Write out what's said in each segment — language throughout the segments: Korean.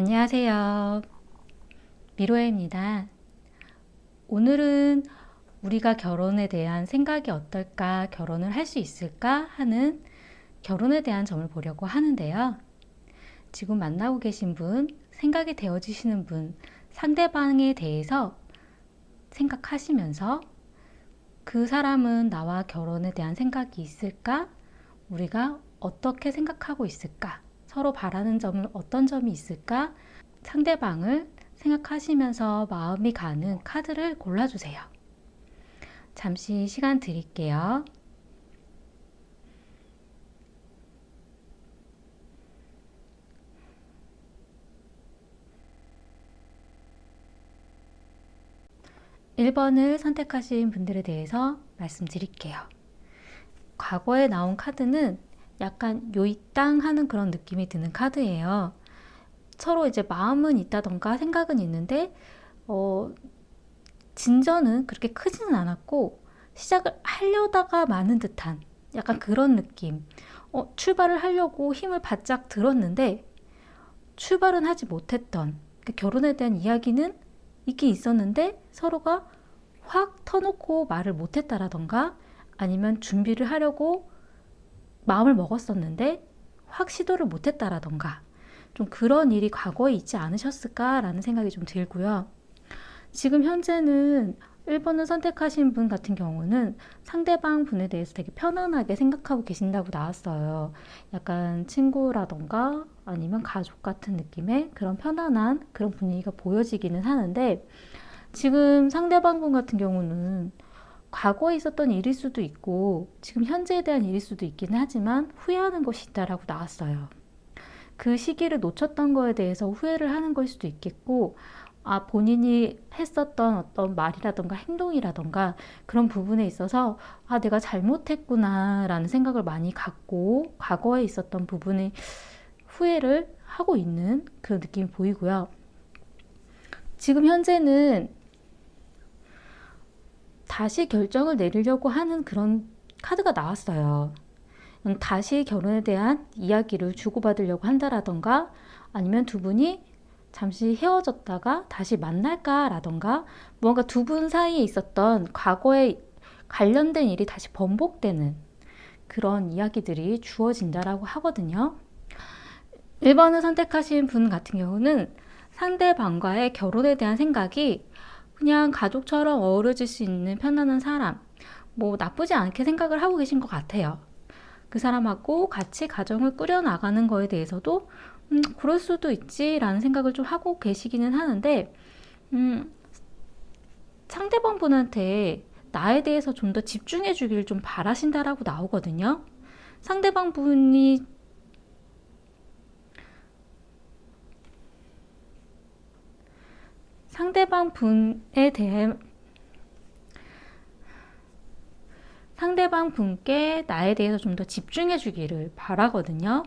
안녕하세요. 미로에입니다. 오늘은 우리가 결혼에 대한 생각이 어떨까, 결혼을 할 수 있을까 하는 결혼에 대한 점을 보려고 하는데요. 지금 만나고 계신 분, 생각이 되어지시는 분, 상대방에 대해서 생각하시면서 그 사람은 나와 결혼에 대한 생각이 있을까? 우리가 어떻게 생각하고 있을까? 서로 바라는 점은 어떤 점이 있을까? 상대방을 생각하시면서 마음이 가는 카드를 골라주세요. 잠시 시간 드릴게요. (1번을) 선택하신 분들에 대해서 말씀드릴게요. 과거에 나온 카드는 약간 요이땅 하는 그런 느낌이 드는 카드예요. 서로 이제 마음은 있다던가 생각은 있는데 진전은 그렇게 크지는 않았고 시작을 하려다가 마는 듯한 약간 그런 느낌. 출발을 하려고 힘을 바짝 들었는데 출발은 하지 못했던, 그러니까 결혼에 대한 이야기는 있긴 있었는데 서로가 확 터놓고 말을 못했다라던가, 아니면 준비를 하려고 마음을 먹었었는데 확 시도를 못했다라던가, 좀 그런 일이 과거에 있지 않으셨을까라는 생각이 좀 들고요. 지금 현재는 1번을 선택하신 분 같은 경우는 상대방 분에 대해서 되게 편안하게 생각하고 계신다고 나왔어요. 약간 친구라던가 아니면 가족 같은 느낌의 그런 편안한 그런 분위기가 보여지기는 하는데, 지금 상대방 분 같은 경우는 과거에 있었던 일일 수도 있고 지금 현재에 대한 일일 수도 있기는 하지만 후회하는 것이 있다라고 나왔어요. 그 시기를 놓쳤던 거에 대해서 후회를 하는 걸 수도 있겠고, 본인이 했었던 어떤 말이라던가 행동이라던가 그런 부분에 있어서 내가 잘못했구나 라는 생각을 많이 갖고 과거에 있었던 부분에 후회를 하고 있는 그런 느낌이 보이고요. 지금 현재는 다시 결정을 내리려고 하는 그런 카드가 나왔어요. 다시 결혼에 대한 이야기를 주고받으려고 한다라던가, 아니면 두 분이 잠시 헤어졌다가 다시 만날까라던가, 뭔가 두 분 사이에 있었던 과거에 관련된 일이 다시 번복되는 그런 이야기들이 주어진다라고 하거든요. 1번을 선택하신 분 같은 경우는 상대방과의 결혼에 대한 생각이 그냥 가족처럼 어우러질 수 있는 편안한 사람, 나쁘지 않게 생각을 하고 계신 것 같아요. 그 사람하고 같이 가정을 꾸려나가는 거에 대해서도 그럴 수도 있지 라는 생각을 좀 하고 계시기는 하는데, 상대방 분한테 나에 대해서 좀 더 집중해 주기를 좀 바라신다라고 나오거든요. 상대방 분이 상대방 분에 대해 상대방 분께 나에 대해서 좀 더 집중해 주기를 바라거든요.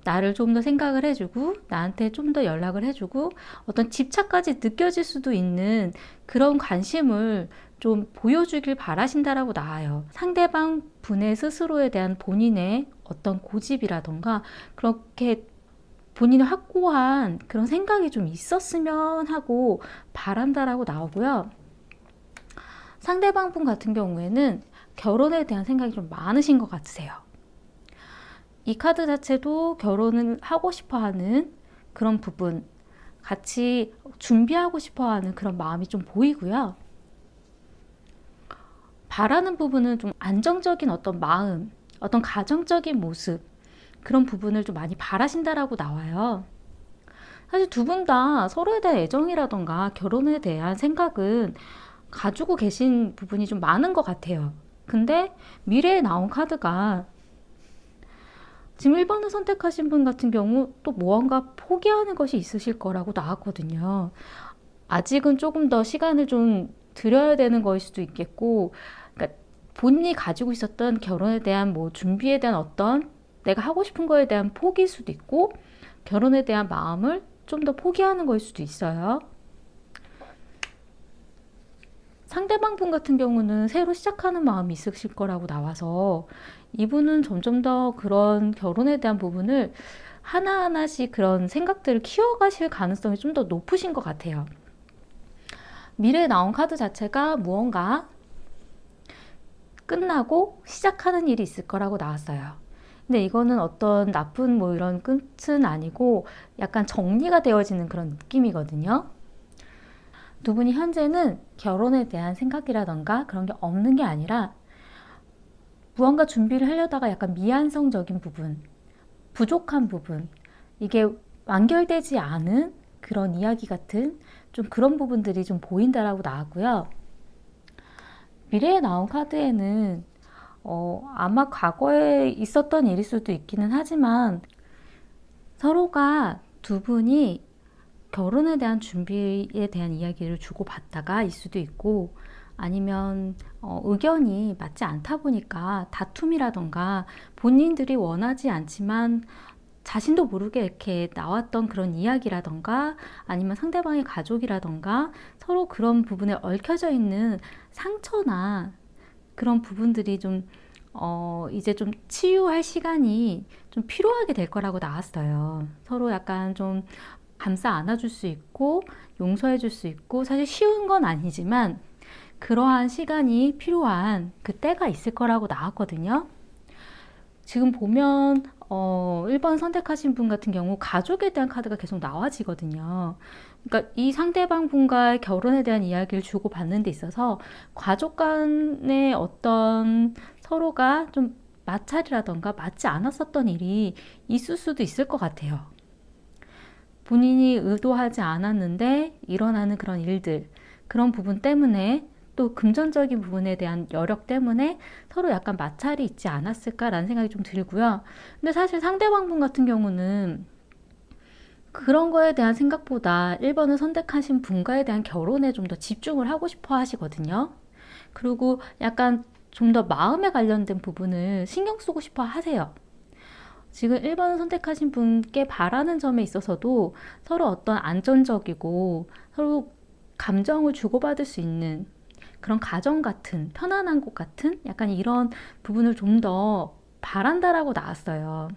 나를 좀 더 생각을 해주고 나한테 좀 더 연락을 해주고 어떤 집착까지 느껴질 수도 있는 그런 관심을 좀 보여주길 바라신다라고 나와요. 상대방 분의 스스로에 대한 본인의 어떤 고집이라던가 그렇게 본인의 확고한 그런 생각이 좀 있었으면 하고 바란다라고 나오고요. 상대방 분 같은 경우에는 결혼에 대한 생각이 좀 많으신 것 같으세요. 이 카드 자체도 결혼을 하고 싶어 하는 그런 부분, 같이 준비하고 싶어 하는 그런 마음이 좀 보이고요. 바라는 부분은 좀 안정적인 어떤 마음, 어떤 가정적인 모습, 그런 부분을 좀 많이 바라신다라고 나와요. 사실 두 분 다 서로에 대한 애정이라던가 결혼에 대한 생각은 가지고 계신 부분이 좀 많은 것 같아요. 근데 미래에 나온 카드가 지금 1번을 선택하신 분 같은 경우 또 무언가 포기하는 것이 있으실 거라고 나왔거든요. 아직은 조금 더 시간을 좀 들여야 되는 거일 수도 있겠고, 그러니까 본인이 가지고 있었던 결혼에 대한 준비에 대한 어떤 내가 하고 싶은 거에 대한 포기일 수도 있고, 결혼에 대한 마음을 좀 더 포기하는 거일 수도 있어요. 상대방 분 같은 경우는 새로 시작하는 마음이 있으실 거라고 나와서 이분은 점점 더 그런 결혼에 대한 부분을 하나하나씩 그런 생각들을 키워가실 가능성이 좀 더 높으신 것 같아요. 미래에 나온 카드 자체가 무언가 끝나고 시작하는 일이 있을 거라고 나왔어요. 근데 이거는 어떤 나쁜 뭐 이런 끝은 아니고 약간 정리가 되어지는 그런 느낌이거든요. 두 분이 현재는 결혼에 대한 생각이라던가 그런 게 없는 게 아니라 무언가 준비를 하려다가 약간 미완성적인 부분, 부족한 부분, 이게 완결되지 않은 그런 이야기 같은 좀 그런 부분들이 좀 보인다라고 나왔고요. 미래에 나온 카드에는 아마 과거에 있었던 일일 수도 있기는 하지만 서로가 두 분이 결혼에 대한 준비에 대한 이야기를 주고받다가 일 수도 있고 아니면 의견이 맞지 않다 보니까 다툼이라던가 본인들이 원하지 않지만 자신도 모르게 이렇게 나왔던 그런 이야기라던가 아니면 상대방의 가족이라던가 서로 그런 부분에 얽혀져 있는 상처나 그런 부분들이 좀 이제 좀 치유할 시간이 좀 필요하게 될 거라고 나왔어요. 서로 약간 좀 감싸 안아줄 수 있고 용서해 줄 수 있고 사실 쉬운 건 아니지만 그러한 시간이 필요한 그 때가 있을 거라고 나왔거든요. 지금 보면 1번 선택하신 분 같은 경우 가족에 대한 카드가 계속 나와지거든요. 그러니까 이 상대방 분과의 결혼에 대한 이야기를 주고받는 데 있어서 가족 간의 어떤 서로가 좀 마찰이라던가 맞지 않았었던 일이 있을 수도 있을 것 같아요. 본인이 의도하지 않았는데 일어나는 그런 일들, 그런 부분 때문에 또 금전적인 부분에 대한 여력 때문에 서로 약간 마찰이 있지 않았을까라는 생각이 좀 들고요. 근데 사실 상대방 분 같은 경우는 그런 거에 대한 생각보다 1번을 선택하신 분과에 대한 결혼에 좀 더 집중을 하고 싶어 하시거든요. 그리고 약간 좀 더 마음에 관련된 부분을 신경 쓰고 싶어 하세요. 지금 1번을 선택하신 분께 바라는 점에 있어서도 서로 어떤 안전적이고 서로 감정을 주고받을 수 있는 그런 가정 같은 편안한 곳 같은 약간 이런 부분을 좀 더 바란다라고 나왔어요.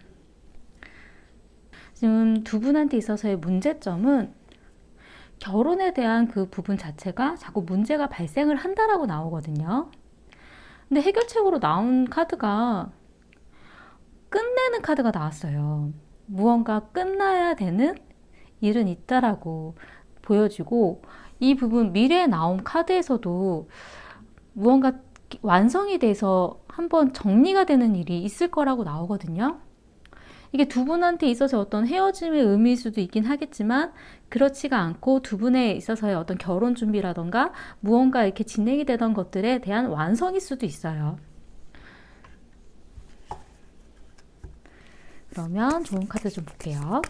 지금 두 분한테 있어서의 문제점은 결혼에 대한 그 부분 자체가 자꾸 문제가 발생을 한다라고 나오거든요. 근데 해결책으로 나온 카드가 끝내는 카드가 나왔어요. 무언가 끝나야 되는 일은 있다라고 보여지고 이 부분 미래에 나온 카드에서도 무언가 완성이 돼서 한번 정리가 되는 일이 있을 거라고 나오거든요. 이게 두 분한테 있어서 어떤 헤어짐의 의미일 수도 있긴 하겠지만 그렇지가 않고 두 분에 있어서의 어떤 결혼 준비라던가 무언가 이렇게 진행이 되던 것들에 대한 완성일 수도 있어요. 그러면 좋은 카드 좀 볼게요.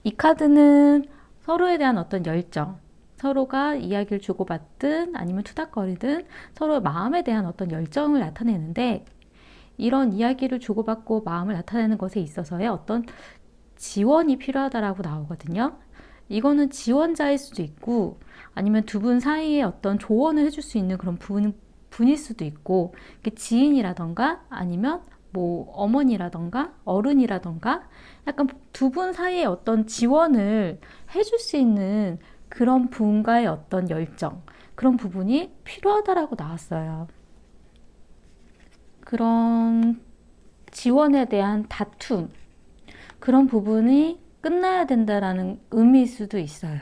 이 카드는 서로에 대한 어떤 열정, 서로가 이야기를 주고받든 아니면 투닥거리든 서로의 마음에 대한 어떤 열정을 나타내는데 이런 이야기를 주고받고 마음을 나타내는 것에 있어서의 어떤 지원이 필요하다라고 나오거든요. 이거는 지원자일 수도 있고 아니면 두 분 사이에 어떤 조언을 해줄 수 있는 그런 분일 수도 있고 지인이라던가 아니면 뭐 어머니라던가 어른이라던가 약간 두 분 사이에 어떤 지원을 해줄 수 있는 그런 분과의 어떤 열정 그런 부분이 필요하다라고 나왔어요. 그런 지원에 대한 다툼 그런 부분이 끝나야 된다라는 의미일 수도 있어요.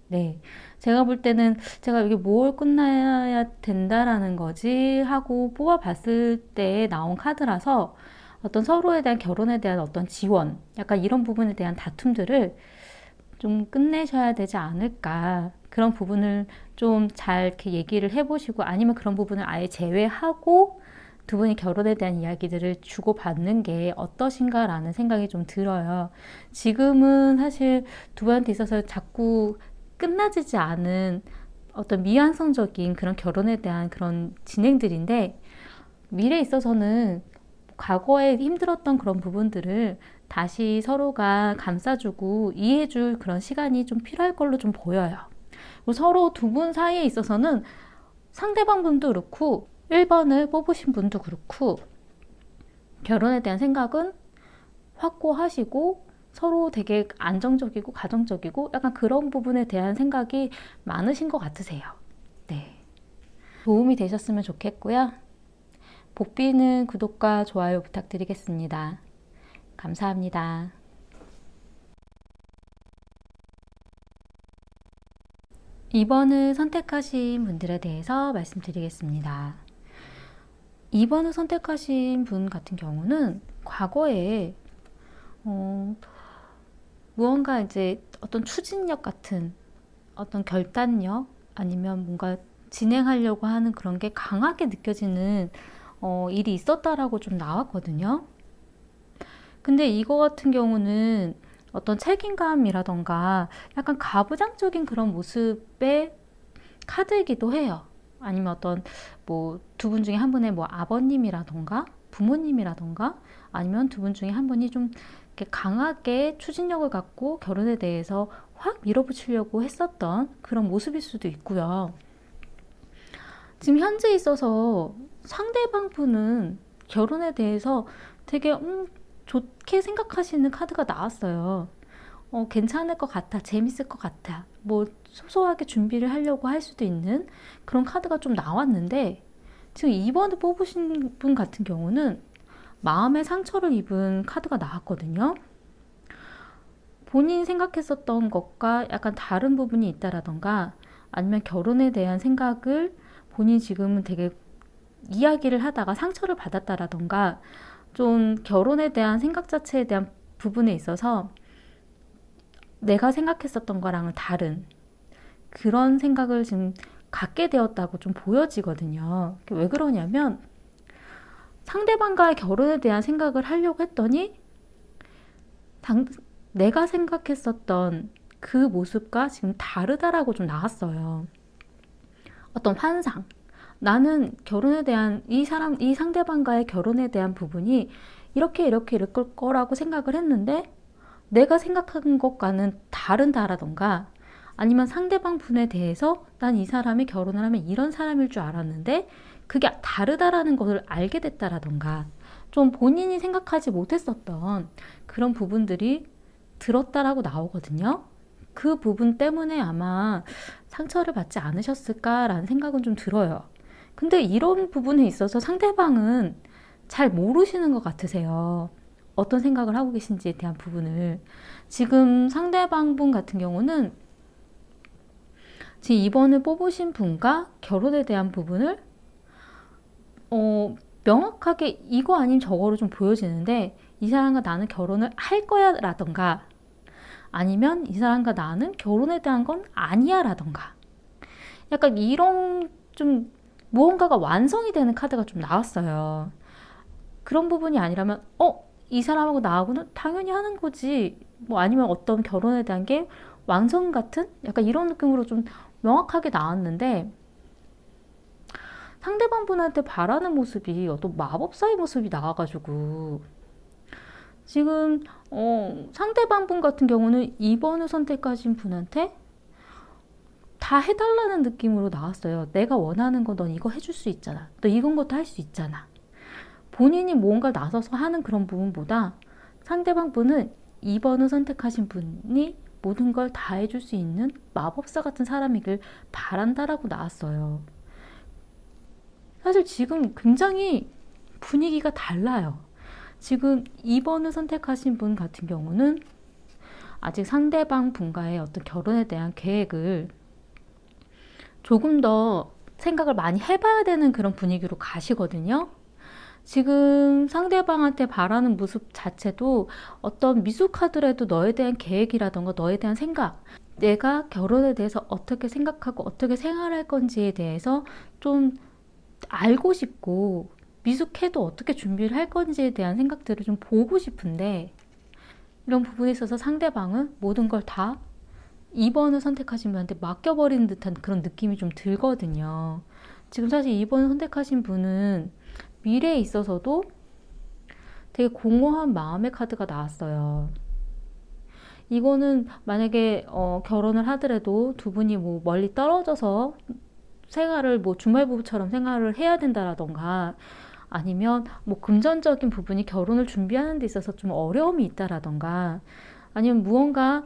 네. 제가 볼 때는 제가 이게 뭘 끝나야 된다라는 거지 하고 뽑아봤을 때 나온 카드라서 어떤 서로에 대한 결혼에 대한 어떤 지원, 약간 이런 부분에 대한 다툼들을 좀 끝내셔야 되지 않을까. 그런 부분을 좀 잘 이렇게 얘기를 해보시고 아니면 그런 부분을 아예 제외하고 두 분이 결혼에 대한 이야기들을 주고받는 게 어떠신가라는 생각이 좀 들어요. 지금은 사실 두 분한테 있어서 자꾸 끝나지지 않은 어떤 미완성적인 그런 결혼에 대한 그런 진행들인데 미래에 있어서는 과거에 힘들었던 그런 부분들을 다시 서로가 감싸주고 이해해줄 그런 시간이 좀 필요할 걸로 좀 보여요. 그리고 서로 두 분 사이에 있어서는 상대방 분도 그렇고 1번을 뽑으신 분도 그렇고 결혼에 대한 생각은 확고하시고 서로 되게 안정적이고 가정적이고 약간 그런 부분에 대한 생각이 많으신 것 같으세요. 네. 도움이 되셨으면 좋겠고요. 복비는 구독과 좋아요 부탁드리겠습니다. 감사합니다. 2번을 선택하신 분들에 대해서 말씀드리겠습니다. 2번을 선택하신 분 같은 경우는 과거에 무언가 이제 어떤 추진력 같은 어떤 결단력 아니면 뭔가 진행하려고 하는 그런 게 강하게 느껴지는 일이 있었다라고 좀 나왔거든요. 근데 이거 같은 경우는 어떤 책임감이라던가 약간 가부장적인 그런 모습의 카드이기도 해요. 아니면 어떤 뭐 두 분 중에 한 분의 뭐 아버님이라던가 부모님이라던가 아니면 두 분 중에 한 분이 좀 이렇게 강하게 추진력을 갖고 결혼에 대해서 확 밀어붙이려고 했었던 그런 모습일 수도 있고요. 지금 현재 있어서 상대방 분은 결혼에 대해서 되게 좋게 생각하시는 카드가 나왔어요. 괜찮을 것 같아, 재밌을 것 같아, 뭐 소소하게 준비를 하려고 할 수도 있는 그런 카드가 좀 나왔는데 지금 2번을 뽑으신 분 같은 경우는 마음의 상처를 입은 카드가 나왔거든요. 본인이 생각했었던 것과 약간 다른 부분이 있다라던가 아니면 결혼에 대한 생각을 본인이 지금은 되게 이야기를 하다가 상처를 받았다라던가 좀 결혼에 대한 생각 자체에 대한 부분에 있어서 내가 생각했었던 거랑은 다른 그런 생각을 지금 갖게 되었다고 좀 보여지거든요. 왜 그러냐면 상대방과의 결혼에 대한 생각을 하려고 했더니 내가 생각했었던 그 모습과 지금 다르다라고 좀 나왔어요. 어떤 환상. 나는 결혼에 대한 이 상대방과의 결혼에 대한 부분이 이럴 거라고 생각을 했는데 내가 생각한 것과는 다르다라던가 아니면 상대방 분에 대해서 난 이 사람이 결혼을 하면 이런 사람일 줄 알았는데 그게 다르다라는 것을 알게 됐다라던가 좀 본인이 생각하지 못했었던 그런 부분들이 들었다라고 나오거든요. 그 부분 때문에 아마 상처를 받지 않으셨을까라는 생각은 좀 들어요. 근데 이런 부분에 있어서 상대방은 잘 모르시는 것 같으세요. 어떤 생각을 하고 계신지에 대한 부분을. 지금 상대방 분 같은 경우는 지금 2번을 뽑으신 분과 결혼에 대한 부분을 명확하게 이거 아님 저거로 좀 보여지는데 이 사람과 나는 결혼을 할 거야 라던가 아니면 이 사람과 나는 결혼에 대한 건 아니야 라던가 약간 이런 좀 무언가가 완성이 되는 카드가 좀 나왔어요. 그런 부분이 아니라면 이 사람하고 나하고는 당연히 하는 거지 뭐 아니면 어떤 결혼에 대한 게 완성 같은 약간 이런 느낌으로 좀 명확하게 나왔는데 상대방 분한테 바라는 모습이 어떤 마법사의 모습이 나와가지고 지금 상대방 분 같은 경우는 2번을 선택하신 분한테 다 해달라는 느낌으로 나왔어요. 내가 원하는 거 넌 이거 해줄 수 있잖아. 너 이건 것도 할 수 있잖아. 본인이 뭔가 나서서 하는 그런 부분보다 상대방 분은 2번을 선택하신 분이 모든 걸 다 해줄 수 있는 마법사 같은 사람이길 바란다라고 나왔어요. 사실 지금 굉장히 분위기가 달라요. 지금 2번을 선택하신 분 같은 경우는 아직 상대방 분과의 어떤 결혼에 대한 계획을 조금 더 생각을 많이 해봐야 되는 그런 분위기로 가시거든요. 지금 상대방한테 바라는 모습 자체도 어떤 미숙하더라도 너에 대한 계획이라던가 너에 대한 생각, 내가 결혼에 대해서 어떻게 생각하고 어떻게 생활할 건지에 대해서 좀 알고 싶고 미숙해도 어떻게 준비를 할 건지에 대한 생각들을 좀 보고 싶은데 이런 부분에 있어서 상대방은 모든 걸 다 2번을 선택하신 분한테 맡겨버리는 듯한 그런 느낌이 좀 들거든요. 지금 사실 2번을 선택하신 분은 미래에 있어서도 되게 공허한 마음의 카드가 나왔어요. 이거는 만약에 결혼을 하더라도 두 분이 뭐 멀리 떨어져서 생활을 뭐 주말부부처럼 생활을 해야 된다라던가 아니면 뭐 금전적인 부분이 결혼을 준비하는 데 있어서 좀 어려움이 있다라던가 아니면 무언가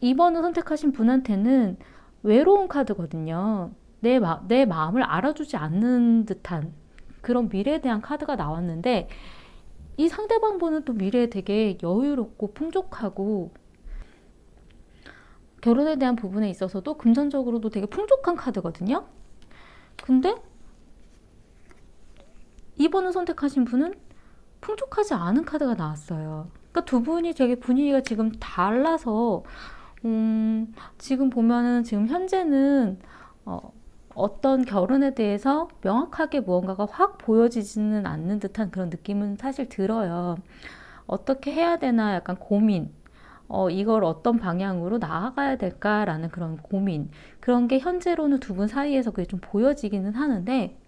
2번을 선택하신 분한테는 외로운 카드거든요. 내 마음을 알아주지 않는 듯한 그런 미래에 대한 카드가 나왔는데 이 상대방 분은 또 미래에 되게 여유롭고 풍족하고 결혼에 대한 부분에 있어서도 금전적으로도 되게 풍족한 카드거든요. 근데 2번을 선택하신 분은 풍족하지 않은 카드가 나왔어요. 그러니까 두 분이 되게 분위기가 지금 달라서 지금 보면은 지금 현재는 어떤 결혼에 대해서 명확하게 무언가가 확 보여지지는 않는 듯한 그런 느낌은 사실 들어요. 어떻게 해야 되나 약간 고민. 이걸 어떤 방향으로 나아가야 될까라는 그런 고민. 그런 게 현재로는 두 분 사이에서 그게 좀 보여지기는 하는데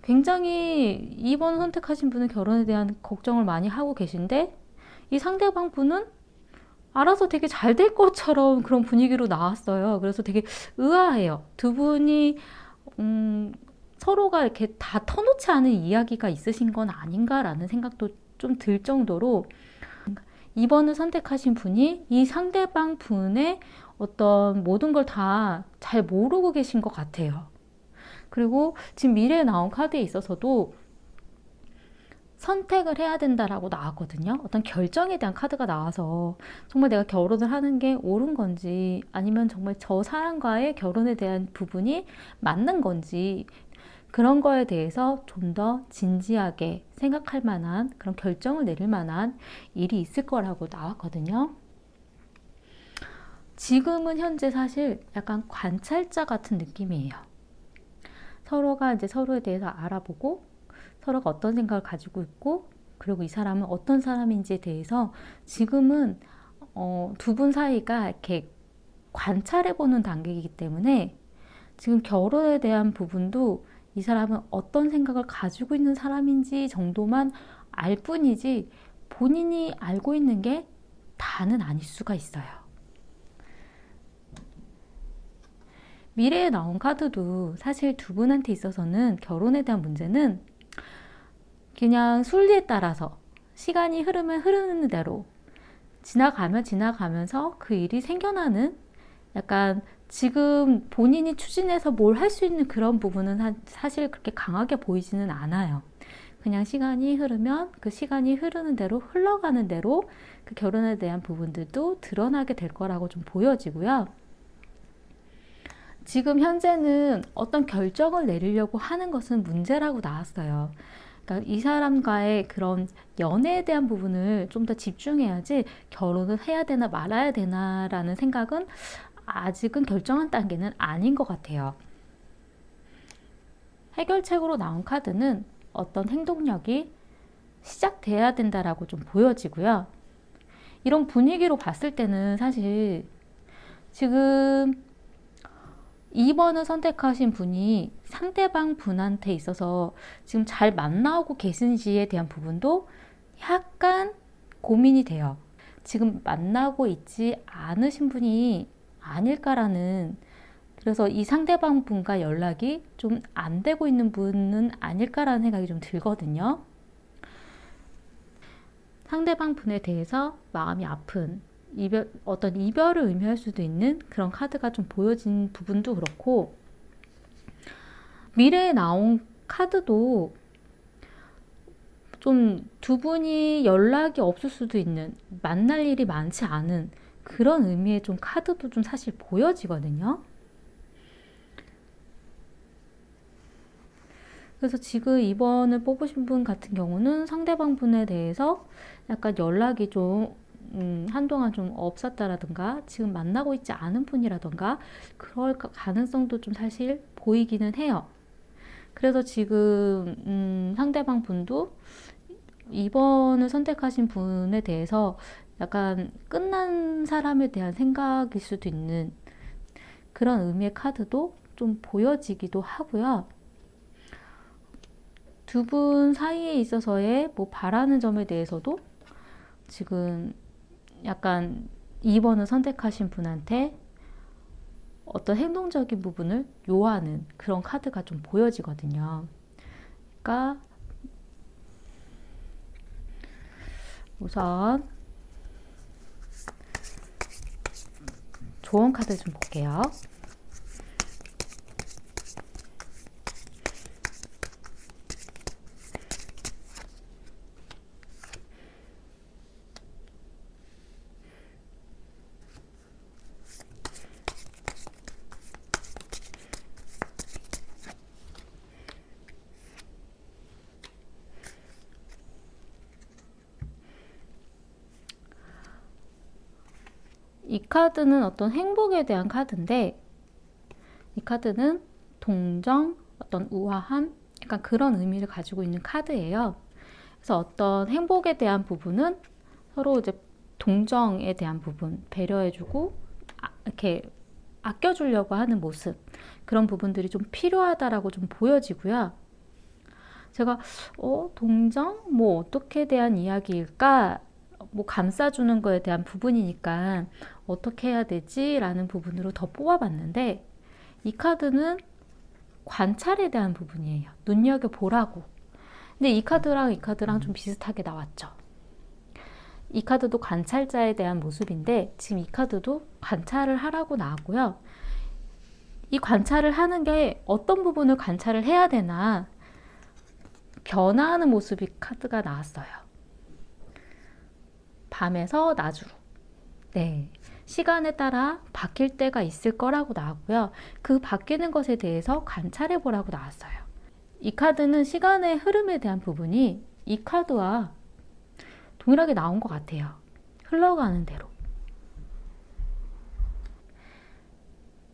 굉장히 2번 선택하신 분은 결혼에 대한 걱정을 많이 하고 계신데 이 상대방 분은 알아서 되게 잘 될 것처럼 그런 분위기로 나왔어요. 그래서 되게 의아해요. 두 분이 서로가 이렇게 다 터놓지 않은 이야기가 있으신 건 아닌가라는 생각도 좀 들 정도로 2번을 선택하신 분이 이 상대방 분의 어떤 모든 걸 다 잘 모르고 계신 것 같아요. 그리고 지금 미래에 나온 카드에 있어서도 선택을 해야 된다라고 나왔거든요. 어떤 결정에 대한 카드가 나와서 정말 내가 결혼을 하는 게 옳은 건지 아니면 정말 저 사람과의 결혼에 대한 부분이 맞는 건지 그런 거에 대해서 좀 더 진지하게 생각할 만한 그런 결정을 내릴 만한 일이 있을 거라고 나왔거든요. 지금은 현재 사실 약간 관찰자 같은 느낌이에요. 서로가 이제 서로에 대해서 알아보고 서로가 어떤 생각을 가지고 있고 그리고 이 사람은 어떤 사람인지에 대해서 지금은 두 분 사이가 이렇게 관찰해보는 단계이기 때문에 지금 결혼에 대한 부분도 이 사람은 어떤 생각을 가지고 있는 사람인지 정도만 알 뿐이지 본인이 알고 있는 게 다는 아닐 수가 있어요. 미래에 나온 카드도 사실 두 분한테 있어서는 결혼에 대한 문제는 그냥 순리에 따라서 시간이 흐르면 흐르는 대로 지나가면 지나가면서 그 일이 생겨나는 약간 지금 본인이 추진해서 뭘 할 수 있는 그런 부분은 사실 그렇게 강하게 보이지는 않아요. 그냥 시간이 흐르면 그 시간이 흐르는 대로 흘러가는 대로 그 결혼에 대한 부분들도 드러나게 될 거라고 좀 보여지고요. 지금 현재는 어떤 결정을 내리려고 하는 것은 문제라고 나왔어요. 그러니까 이 사람과의 그런 연애에 대한 부분을 좀 더 집중해야지 결혼을 해야 되나 말아야 되나라는 생각은 아직은 결정한 단계는 아닌 것 같아요. 해결책으로 나온 카드는 어떤 행동력이 시작돼야 된다라고 좀 보여지고요. 이런 분위기로 봤을 때는 사실 지금 2번을 선택하신 분이 상대방 분한테 있어서 지금 잘 만나고 계신지에 대한 부분도 약간 고민이 돼요. 지금 만나고 있지 않으신 분이 아닐까라는, 그래서 이 상대방 분과 연락이 좀 안 되고 있는 분은 아닐까라는 생각이 좀 들거든요. 상대방 분에 대해서 마음이 아픈 어떤 이별을 의미할 수도 있는 그런 카드가 좀 보여진 부분도 그렇고, 미래에 나온 카드도 좀 두 분이 연락이 없을 수도 있는, 만날 일이 많지 않은 그런 의미의 좀 카드도 좀 사실 보여지거든요. 그래서 지금 2번을 뽑으신 분 같은 경우는 상대방 분에 대해서 약간 연락이 좀 한동안 좀 없었다라든가 지금 만나고 있지 않은 분이라든가 그럴 가능성도 좀 사실 보이기는 해요. 그래서 지금 상대방 분도 2번을 선택하신 분에 대해서 약간 끝난 사람에 대한 생각일 수도 있는 그런 의미의 카드도 좀 보여지기도 하고요. 두 분 사이에 있어서의 뭐 바라는 점에 대해서도 지금 약간 2번을 선택하신 분한테 어떤 행동적인 부분을 요하는 그런 카드가 좀 보여지거든요. 그러니까 우선 조언 카드 좀 볼게요. 이 카드는 어떤 행복에 대한 카드인데, 이 카드는 동정, 어떤 우아함, 약간 그런 의미를 가지고 있는 카드예요. 그래서 어떤 행복에 대한 부분은 서로 이제 동정에 대한 부분, 배려해주고 이렇게 아껴주려고 하는 모습, 그런 부분들이 좀 필요하다라고 좀 보여지고요. 제가 동정? 뭐 어떻게 대한 이야기일까? 뭐 감싸주는 거에 대한 부분이니까 어떻게 해야 되지? 라는 부분으로 더 뽑아봤는데, 이 카드는 관찰에 대한 부분이에요. 눈여겨보라고. 근데 이 카드랑 이 카드랑 좀 비슷하게 나왔죠. 이 카드도 관찰자에 대한 모습인데, 지금 이 카드도 관찰을 하라고 나왔고요. 이 관찰을 하는 게 어떤 부분을 관찰을 해야 되나 변화하는 모습이 카드가 나왔어요. 밤에서 낮으로. 네. 시간에 따라 바뀔 때가 있을 거라고 나왔고요. 그 바뀌는 것에 대해서 관찰해 보라고 나왔어요. 이 카드는 시간의 흐름에 대한 부분이 이 카드와 동일하게 나온 것 같아요. 흘러가는 대로.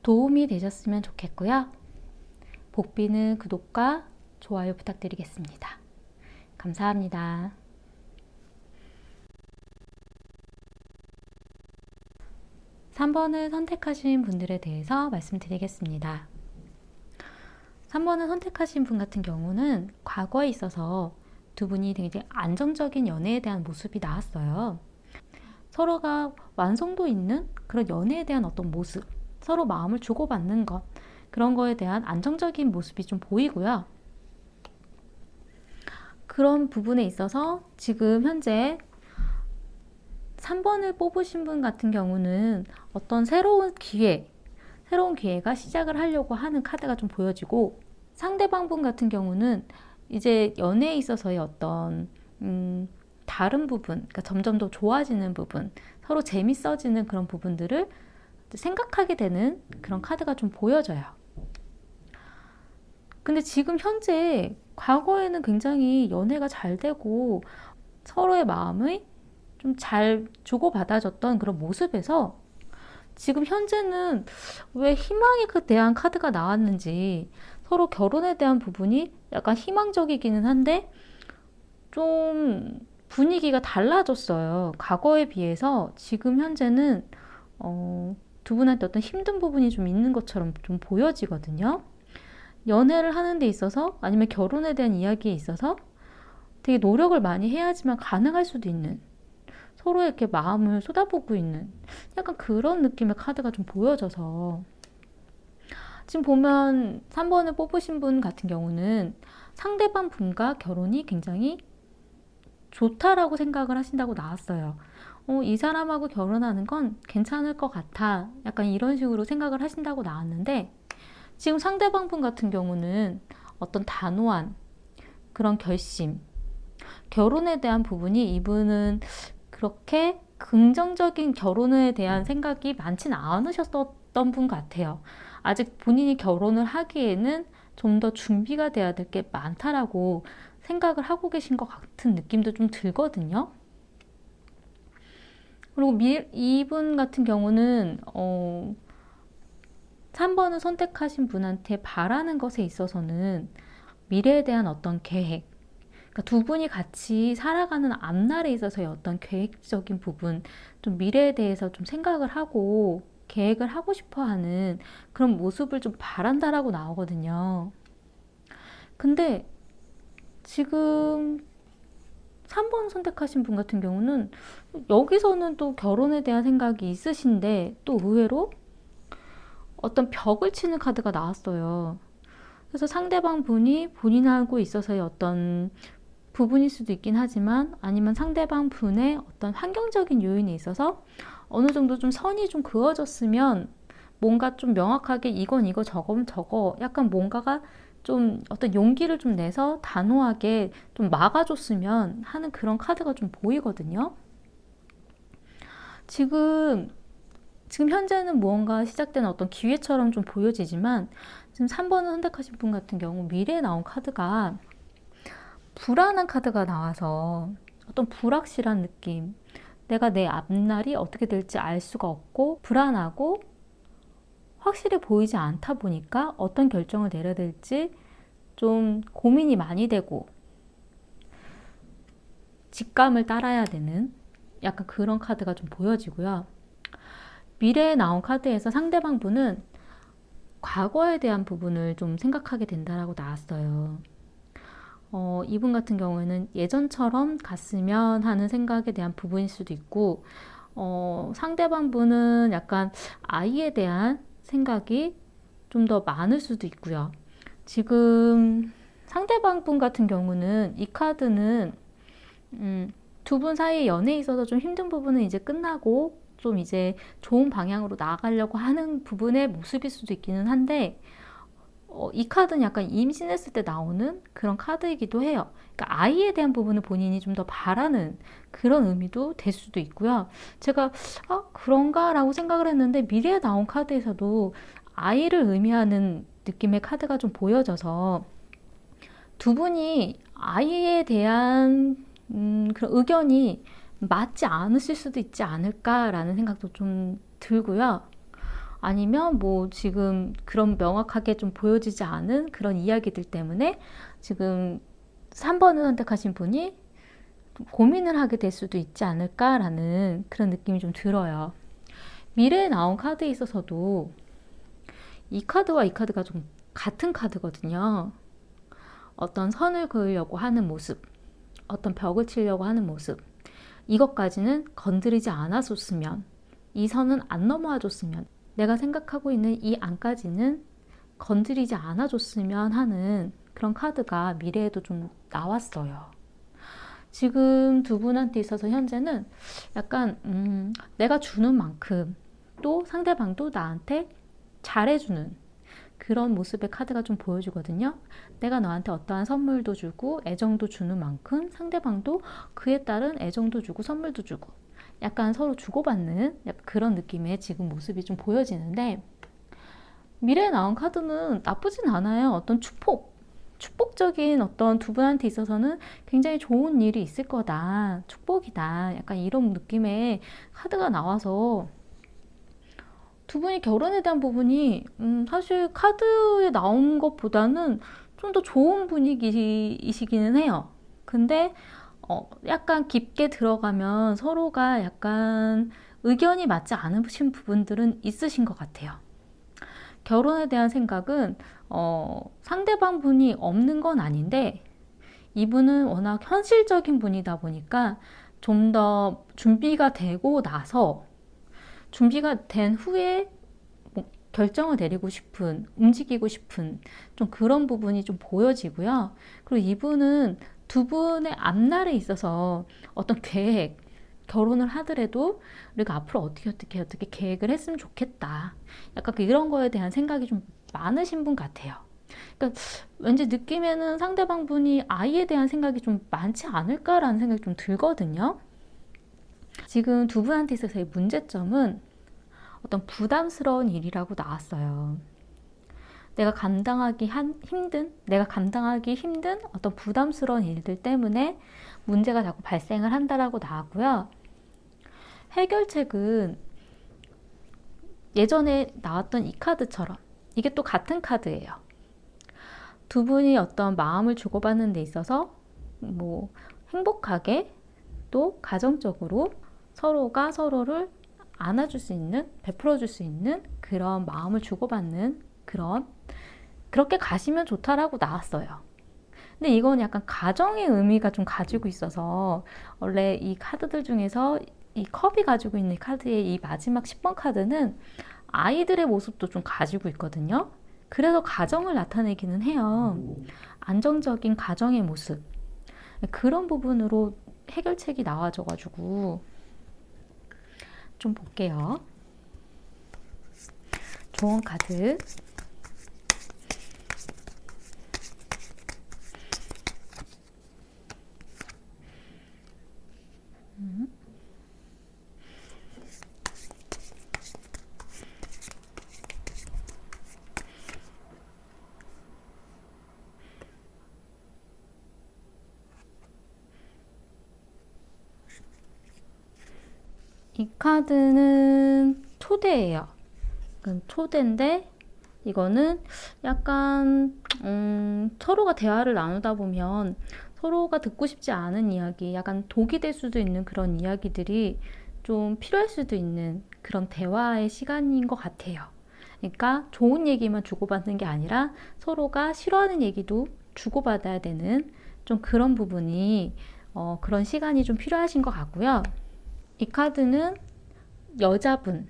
도움이 되셨으면 좋겠고요. 복비는 구독과 좋아요 부탁드리겠습니다. 감사합니다. 3번을 선택하신 분들에 대해서 말씀드리겠습니다. 3번을 선택하신 분 같은 경우는 과거에 있어서 두 분이 굉장히 안정적인 연애에 대한 모습이 나왔어요. 서로가 완성도 있는 그런 연애에 대한 어떤 모습, 서로 마음을 주고받는 것, 그런 거에 대한 안정적인 모습이 좀 보이고요. 그런 부분에 있어서 지금 현재 3번을 뽑으신 분 같은 경우는 어떤 새로운 기회가 시작을 하려고 하는 카드가 좀 보여지고, 상대방 분 같은 경우는 이제 연애에 있어서의 어떤 다른 부분, 그러니까 점점 더 좋아지는 부분, 서로 재밌어지는 그런 부분들을 생각하게 되는 그런 카드가 좀 보여져요. 근데 지금 현재 과거에는 굉장히 연애가 잘 되고 서로의 마음을 좀 잘 주고받아줬던 그런 모습에서 지금 현재는 왜 희망에 대한 카드가 나왔는지, 서로 결혼에 대한 부분이 약간 희망적이기는 한데 좀 분위기가 달라졌어요. 과거에 비해서 지금 현재는 두 분한테 어떤 힘든 부분이 좀 있는 것처럼 좀 보여지거든요. 연애를 하는 데 있어서 아니면 결혼에 대한 이야기에 있어서 되게 노력을 많이 해야지만 가능할 수도 있는, 서로의 이렇게 마음을 쏟아붓고 있는 약간 그런 느낌의 카드가 좀 보여져서, 지금 보면 3번을 뽑으신 분 같은 경우는 상대방 분과 결혼이 굉장히 좋다라고 생각을 하신다고 나왔어요. 이 사람하고 결혼하는 건 괜찮을 것 같아. 약간 이런 식으로 생각을 하신다고 나왔는데, 지금 상대방 분 같은 경우는 어떤 단호한 그런 결심, 결혼에 대한 부분이 이분은 그렇게 긍정적인 결혼에 대한 생각이 많지는 않으셨던 분 같아요. 아직 본인이 결혼을 하기에는 좀 더 준비가 돼야 될 게 많다라고 생각을 하고 계신 것 같은 느낌도 좀 들거든요. 그리고 이분 같은 경우는 3번을 선택하신 분한테 바라는 것에 있어서는 미래에 대한 어떤 계획, 그러니까 두 분이 같이 살아가는 앞날에 있어서의 어떤 계획적인 부분, 좀 미래에 대해서 좀 생각을 하고 계획을 하고 싶어 하는 그런 모습을 좀 바란다라고 나오거든요. 근데 지금 3번 선택하신 분 같은 경우는 여기서는 또 결혼에 대한 생각이 있으신데 또 의외로 어떤 벽을 치는 카드가 나왔어요. 그래서 상대방 분이 본인하고 있어서의 어떤 부분일 수도 있긴 하지만 아니면 상대방 분의 어떤 환경적인 요인에 있어서 어느 정도 좀 선이 좀 그어졌으면 뭔가 좀 명확하게 이건 이거 저건 저거 약간 뭔가가 좀 어떤 용기를 좀 내서 단호하게 좀 막아줬으면 하는 그런 카드가 좀 보이거든요. 지금 현재는 무언가 시작되는 어떤 기회처럼 좀 보여지지만 지금 3번을 선택하신 분 같은 경우 미래에 나온 카드가 불안한 카드가 나와서 어떤 불확실한 느낌, 내가 내 앞날이 어떻게 될지 알 수가 없고 불안하고 확실히 보이지 않다 보니까 어떤 결정을 내려야 될지 좀 고민이 많이 되고 직감을 따라야 되는 약간 그런 카드가 좀 보여지고요. 미래에 나온 카드에서 상대방 분은 과거에 대한 부분을 좀 생각하게 된다라고 나왔어요. 이분 같은 경우에는 예전처럼 갔으면 하는 생각에 대한 부분일 수도 있고, 상대방 분은 약간 아이에 대한 생각이 좀 더 많을 수도 있고요. 지금 상대방 분 같은 경우는 이 카드는 두 분 사이의 연애에 있어서 좀 힘든 부분은 이제 끝나고 좀 이제 좋은 방향으로 나아가려고 하는 부분의 모습일 수도 있기는 한데 이 카드는 약간 임신했을 때 나오는 그런 카드이기도 해요. 그러니까 아이에 대한 부분을 본인이 좀 더 바라는 그런 의미도 될 수도 있고요. 제가 그런가? 라고 생각을 했는데 미래에 나온 카드에서도 아이를 의미하는 느낌의 카드가 좀 보여져서 두 분이 아이에 대한 그런 의견이 맞지 않으실 수도 있지 않을까라는 생각도 좀 들고요. 아니면 뭐 지금 그런 명확하게 좀 보여지지 않은 그런 이야기들 때문에 지금 3번을 선택하신 분이 고민을 하게 될 수도 있지 않을까라는 그런 느낌이 좀 들어요. 미래에 나온 카드에 있어서도 이 카드와 이 카드가 좀 같은 카드거든요. 어떤 선을 그으려고 하는 모습, 어떤 벽을 치려고 하는 모습, 이것까지는 건드리지 않아줬으면, 이 선은 안 넘어와줬으면, 내가 생각하고 있는 이 안까지는 건드리지 않아줬으면 하는 그런 카드가 미래에도 좀 나왔어요. 지금 두 분한테 있어서 현재는 약간 내가 주는 만큼 또 상대방도 나한테 잘해주는 그런 모습의 카드가 좀 보여주거든요. 내가 너한테 어떠한 선물도 주고 애정도 주는 만큼 상대방도 그에 따른 애정도 주고 선물도 주고 약간 서로 주고받는 그런 느낌의 지금 모습이 좀 보여지는데 미래에 나온 카드는 나쁘진 않아요. 어떤 축복적인 어떤 두 분한테 있어서는 굉장히 좋은 일이 있을 거다. 축복이다. 약간 이런 느낌의 카드가 나와서 두 분이 결혼에 대한 부분이 사실 카드에 나온 것보다는 좀 더 좋은 분위기이시기는 해요. 근데 약간 깊게 들어가면 서로가 약간 의견이 맞지 않으신 부분들은 있으신 것 같아요. 결혼에 대한 생각은 상대방 분이 없는 건 아닌데 이분은 워낙 현실적인 분이다 보니까 좀 더 준비가 되고 나서 준비가 된 후에 결정을 내리고 싶은, 움직이고 싶은 좀 그런 부분이 좀 보여지고요. 그리고 이분은 두 분의 앞날에 있어서 어떤 계획, 결혼을 하더라도 우리가 앞으로 어떻게 계획을 했으면 좋겠다. 약간 이런 거에 대한 생각이 좀 많으신 분 같아요. 그러니까 왠지 느낌에는 상대방 분이 아이에 대한 생각이 좀 많지 않을까라는 생각이 좀 들거든요. 지금 두 분한테 있어서의 문제점은 어떤 부담스러운 일이라고 나왔어요. 내가 감당하기 힘든 어떤 부담스러운 일들 때문에 문제가 자꾸 발생을 한다라고 나왔고요. 해결책은 예전에 나왔던 이 카드처럼 이게 또 같은 카드예요. 두 분이 어떤 마음을 주고받는 데 있어서 뭐 행복하게 또 가정적으로 서로가 서로를 안아줄 수 있는, 베풀어줄 수 있는 그런 마음을 주고받는 그렇게 가시면 좋다라고 나왔어요. 근데 이건 약간 가정의 의미가 좀 가지고 있어서 원래 이 카드들 중에서 이 컵이 가지고 있는 카드의 이 마지막 10번 카드는 아이들의 모습도 좀 가지고 있거든요. 그래서 가정을 나타내기는 해요. 안정적인 가정의 모습. 그런 부분으로 해결책이 나와져가지고 좀 볼게요. 조언 카드. 이 카드는 초대예요. 초대인데 이거는 약간 서로가 대화를 나누다 보면 서로가 듣고 싶지 않은 이야기, 약간 독이 될 수도 있는 그런 이야기들이 좀 필요할 수도 있는 그런 대화의 시간인 것 같아요. 그러니까 좋은 얘기만 주고받는 게 아니라 서로가 싫어하는 얘기도 주고받아야 되는 좀 그런 부분이 그런 시간이 좀 필요하신 것 같고요. 이 카드는 여자분의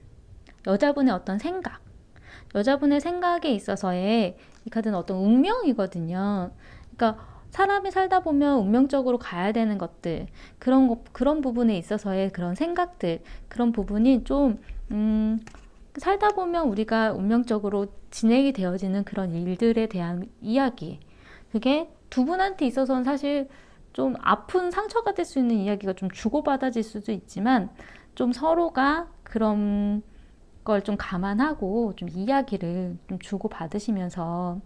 어떤 생각, 여자분의 생각에 있어서의 이 카드는 어떤 운명이거든요. 그러니까 사람이 살다 보면 운명적으로 가야 되는 것들, 그런 부분에 있어서의 그런 생각들, 그런 부분이 좀, 살다 보면 우리가 운명적으로 진행이 되어지는 그런 일들에 대한 이야기. 그게 두 분한테 있어서는 사실 좀 아픈 상처가 될 수 있는 이야기가 좀 주고받아질 수도 있지만 좀 서로가 그런 걸 좀 감안하고 좀 이야기를 좀 주고받으시면서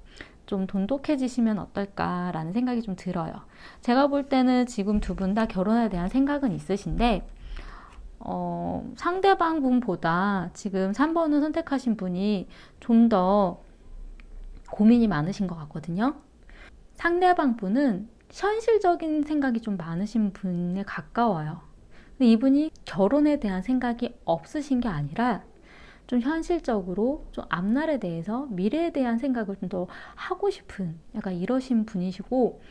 좀 돈독해지시면 어떨까라는 생각이 좀 들어요. 제가 볼 때는 지금 두 분 다 결혼에 대한 생각은 있으신데 상대방 분보다 지금 3번을 선택하신 분이 좀 더 고민이 많으신 것 같거든요. 상대방 분은 현실적인 생각이 좀 많으신 분에 가까워요. 근데 이분이 결혼에 대한 생각이 없으신 게 아니라 좀 현실적으로 좀 앞날에 대해서 미래에 대한 생각을 좀 더 하고 싶은 약간 이러신 분이시고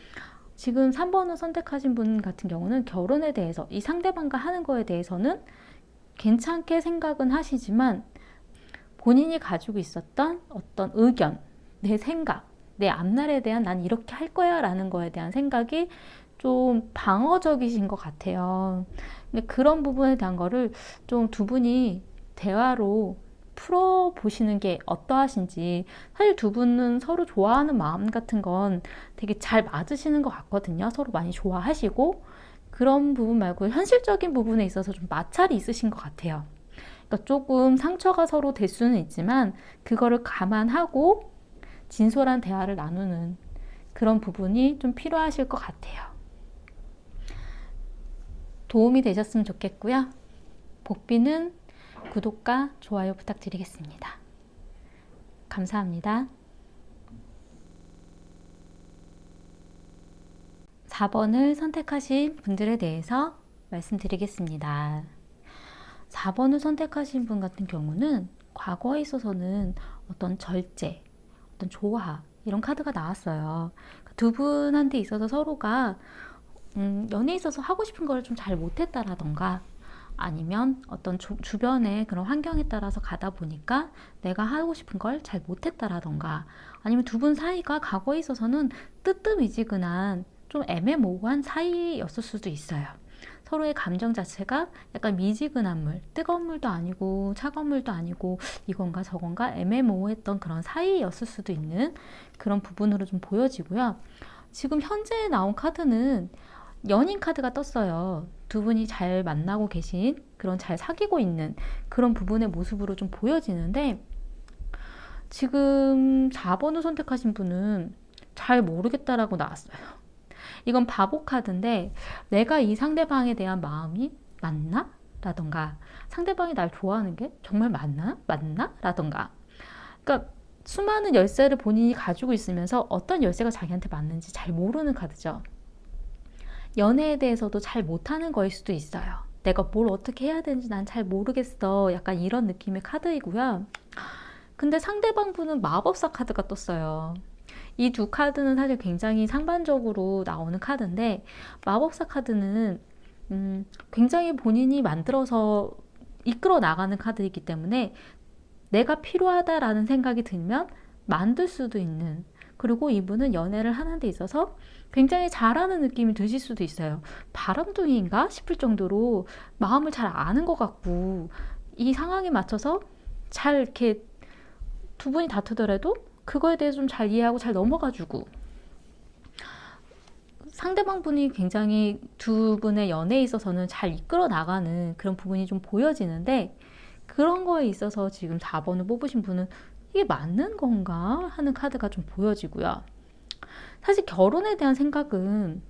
지금 3번을 선택하신 분 같은 경우는 결혼에 대해서 이 상대방과 하는 거에 대해서는 괜찮게 생각은 하시지만 본인이 가지고 있었던 어떤 의견, 내 생각, 내 앞날에 대한 난 이렇게 할 거야 라는 거에 대한 생각이 좀 방어적이신 것 같아요. 근데 그런 부분에 대한 거를 좀 두 분이 대화로 풀어보시는 게 어떠하신지. 사실 두 분은 서로 좋아하는 마음 같은 건 되게 잘 맞으시는 것 같거든요. 서로 많이 좋아하시고 그런 부분 말고 현실적인 부분에 있어서 좀 마찰이 있으신 것 같아요. 그러니까 조금 상처가 서로 될 수는 있지만 그거를 감안하고 진솔한 대화를 나누는 그런 부분이 좀 필요하실 것 같아요. 도움이 되셨으면 좋겠고요. 복비는 구독과 좋아요 부탁드리겠습니다. 감사합니다. 4번을 선택하신 분들에 대해서 말씀드리겠습니다. 4번을 선택하신 분 같은 경우는 과거에 있어서는 어떤 절제, 어떤 조화 이런 카드가 나왔어요. 두 분한테 있어서 서로가 연애에 있어서 하고 싶은 걸 좀 잘 못했다라던가 아니면 어떤 주변의 그런 환경에 따라서 가다 보니까 내가 하고 싶은 걸 잘 못했다라던가 아니면 두 분 사이가 과거에 있어서는 뜨뜻미지근한 좀 애매모호한 사이였을 수도 있어요. 서로의 감정 자체가 약간 미지근한 물, 뜨거운 물도 아니고 차가운 물도 아니고 이건가 저건가 애매모호했던 그런 사이였을 수도 있는 그런 부분으로 좀 보여지고요. 지금 현재 나온 카드는 연인 카드가 떴어요. 두 분이 잘 만나고 계신 그런 잘 사귀고 있는 그런 부분의 모습으로 좀 보여지는데 지금 4번을 선택하신 분은 잘 모르겠다라고 나왔어요. 이건 바보 카드인데 내가 이 상대방에 대한 마음이 맞나? 라던가 상대방이 날 좋아하는 게 정말 맞나? 맞나? 라던가 그러니까 수많은 열쇠를 본인이 가지고 있으면서 어떤 열쇠가 자기한테 맞는지 잘 모르는 카드죠. 연애에 대해서도 잘 못하는 거일 수도 있어요. 내가 뭘 어떻게 해야 되는지 난 잘 모르겠어. 약간 이런 느낌의 카드이고요. 근데 상대방 분은 마법사 카드가 떴어요. 이 두 카드는 사실 굉장히 상반적으로 나오는 카드인데, 마법사 카드는 굉장히 본인이 만들어서 이끌어 나가는 카드이기 때문에 내가 필요하다라는 생각이 들면 만들 수도 있는, 그리고 이분은 연애를 하는 데 있어서 굉장히 잘하는 느낌이 드실 수도 있어요. 바람둥이인가 싶을 정도로 마음을 잘 아는 것 같고, 이 상황에 맞춰서 잘 이렇게 두 분이 다투더라도 그거에 대해서 좀 잘 이해하고 잘 넘어가주고, 상대방 분이 굉장히 두 분의 연애에 있어서는 잘 이끌어 나가는 그런 부분이 좀 보여지는데, 그런 거에 있어서 지금 4번을 뽑으신 분은 이게 맞는 건가 하는 카드가 좀 보여지고요. 사실 결혼에 대한 생각은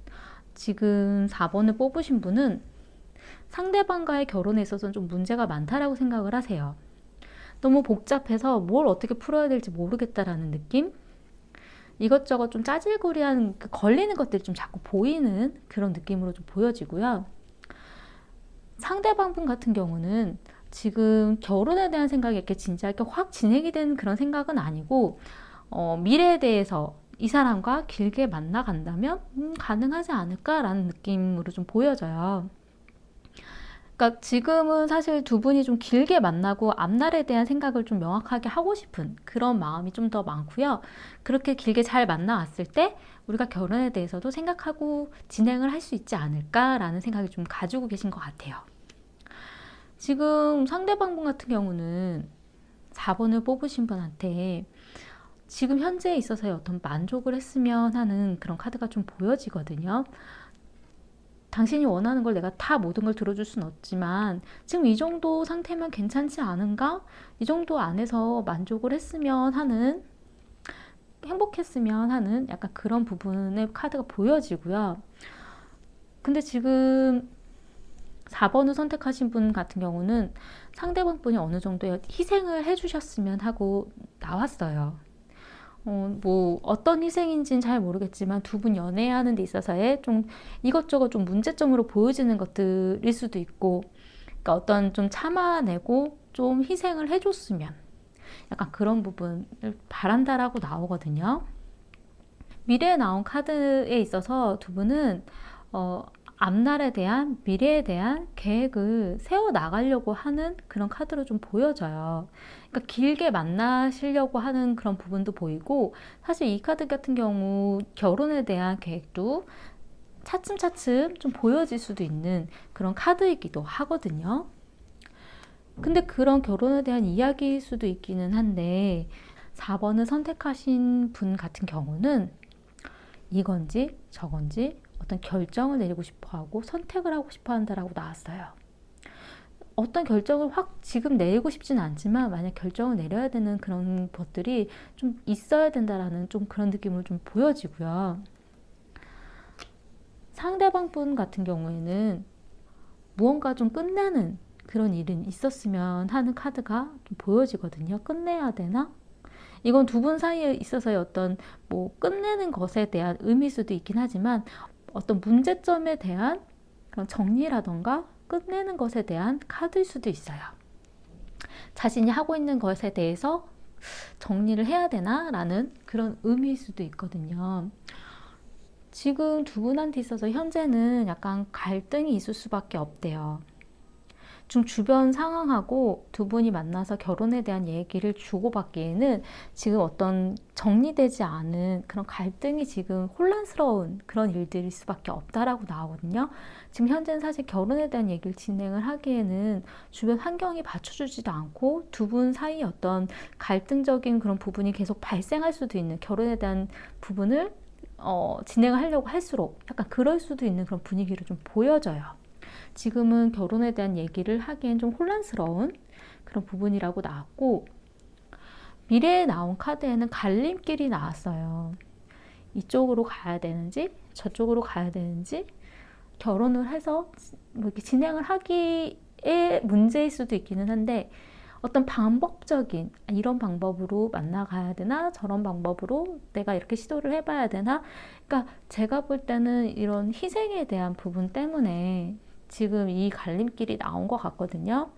지금 4번을 뽑으신 분은 상대방과의 결혼에 있어서는 좀 문제가 많다라고 생각을 하세요. 너무 복잡해서 뭘 어떻게 풀어야 될지 모르겠다라는 느낌? 이것저것 좀 짜질구리한 걸리는 것들이 좀 자꾸 보이는 그런 느낌으로 좀 보여지고요. 상대방 분 같은 경우는 지금 결혼에 대한 생각이 이렇게 진짜 이렇게 확 진행이 된 그런 생각은 아니고, 미래에 대해서 이 사람과 길게 만나간다면 가능하지 않을까라는 느낌으로 좀 보여져요. 그러니까 지금은 사실 두 분이 좀 길게 만나고 앞날에 대한 생각을 좀 명확하게 하고 싶은 그런 마음이 좀 더 많고요. 그렇게 길게 잘 만나왔을 때 우리가 결혼에 대해서도 생각하고 진행을 할 수 있지 않을까라는 생각이 좀 가지고 계신 것 같아요. 지금 상대방 분 같은 경우는 4번을 뽑으신 분한테 지금 현재에 있어서의 어떤 만족을 했으면 하는 그런 카드가 좀 보여지거든요. 당신이 원하는 걸 내가 다 모든 걸 들어줄 순 없지만 지금 이 정도 상태면 괜찮지 않은가? 이 정도 안에서 만족을 했으면 하는, 행복했으면 하는 약간 그런 부분의 카드가 보여지고요. 근데 지금 4번을 선택하신 분 같은 경우는 상대방 분이 어느 정도의 희생을 해주셨으면 하고 나왔어요. 뭐 어떤 희생인지는 잘 모르겠지만 두 분 연애하는 데 있어서의 좀 이것저것 좀 문제점으로 보여지는 것들일 수도 있고, 그러니까 어떤 좀 참아내고 좀 희생을 해줬으면 약간 그런 부분을 바란다라고 나오거든요. 미래에 나온 카드에 있어서 두 분은 앞날에 대한, 미래에 대한 계획을 세워 나가려고 하는 그런 카드로 좀 보여져요. 그러니까 길게 만나시려고 하는 그런 부분도 보이고, 사실 이 카드 같은 경우 결혼에 대한 계획도 차츰차츰 좀 보여질 수도 있는 그런 카드이기도 하거든요. 근데 그런 결혼에 대한 이야기일 수도 있기는 한데, 4번을 선택하신 분 같은 경우는 이건지 저건지 어떤 결정을 내리고 싶어 하고 선택을 하고 싶어 한다라고 나왔어요. 어떤 결정을 확 지금 내리고 싶지는 않지만 만약 결정을 내려야 되는 그런 것들이 좀 있어야 된다라는 좀 그런 느낌으로 좀 보여지고요. 상대방 분 같은 경우에는 무언가 좀 끝내는 그런 일은 있었으면 하는 카드가 좀 보여지거든요. 끝내야 되나? 이건 두 분 사이에 있어서의 어떤 뭐 끝내는 것에 대한 의미일 수도 있긴 하지만 어떤 문제점에 대한 그런 정리라던가 끝내는 것에 대한 카드일 수도 있어요. 자신이 하고 있는 것에 대해서 정리를 해야 되나? 라는 그런 의미일 수도 있거든요. 지금 두 분한테 있어서 현재는 약간 갈등이 있을 수밖에 없대요. 좀 주변 상황하고 두 분이 만나서 결혼에 대한 얘기를 주고받기에는 지금 어떤 정리되지 않은 그런 갈등이 지금 혼란스러운 그런 일들일 수밖에 없다라고 나오거든요. 지금 현재는 사실 결혼에 대한 얘기를 진행을 하기에는 주변 환경이 받쳐주지도 않고 두 분 사이 어떤 갈등적인 그런 부분이 계속 발생할 수도 있는, 결혼에 대한 부분을 진행을 하려고 할수록 약간 그럴 수도 있는 그런 분위기를 좀 보여져요. 지금은 결혼에 대한 얘기를 하기엔 좀 혼란스러운 그런 부분이라고 나왔고, 미래에 나온 카드에는 갈림길이 나왔어요. 이쪽으로 가야 되는지 저쪽으로 가야 되는지, 결혼을 해서 뭐 이렇게 진행을 하기에 문제일 수도 있기는 한데 어떤 방법적인, 이런 방법으로 만나가야 되나 저런 방법으로 내가 이렇게 시도를 해봐야 되나, 그러니까 제가 볼 때는 이런 희생에 대한 부분 때문에 지금 이 갈림길이 나온 것 같거든요.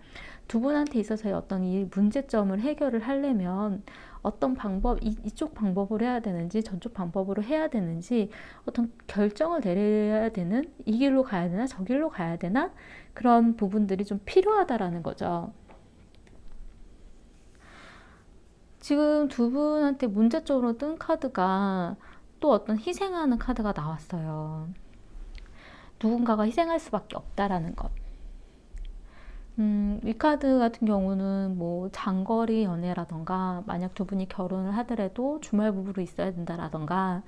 두 분한테 있어서의 어떤 이 문제점을 해결을 하려면 어떤 방법, 이쪽 방법으로 해야 되는지 저쪽 방법으로 해야 되는지 어떤 결정을 내려야 되는, 이 길로 가야 되나 저 길로 가야 되나, 그런 부분들이 좀 필요하다라는 거죠. 지금 두 분한테 문제점으로 뜬 카드가 또 어떤 희생하는 카드가 나왔어요. 누군가가 희생할 수밖에 없다라는 것. 이 카드 같은 경우는 뭐 장거리 연애라던가, 만약 두 분이 결혼을 하더라도 주말 부부로 있어야 된다라던가,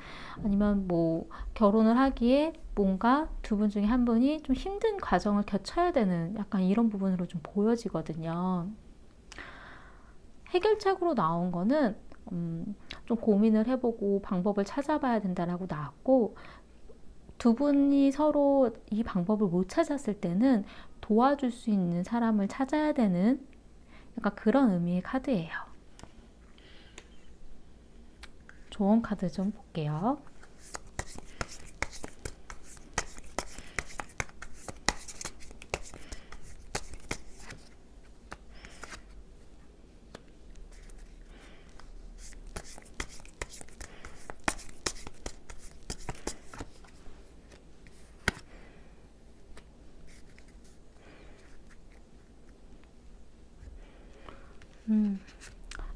아니면 뭐 결혼을 하기에 뭔가 두 분 중에 한 분이 좀 힘든 과정을 거쳐야 되는, 약간 이런 부분으로 좀 보여지거든요. 해결책으로 나온 거는 좀 고민을 해보고 방법을 찾아봐야 된다라고 나왔고, 두 분이 서로 이 방법을 못 찾았을 때는 도와줄 수 있는 사람을 찾아야 되는, 약간 그런 의미의 카드예요. 좋은 카드 좀 볼게요.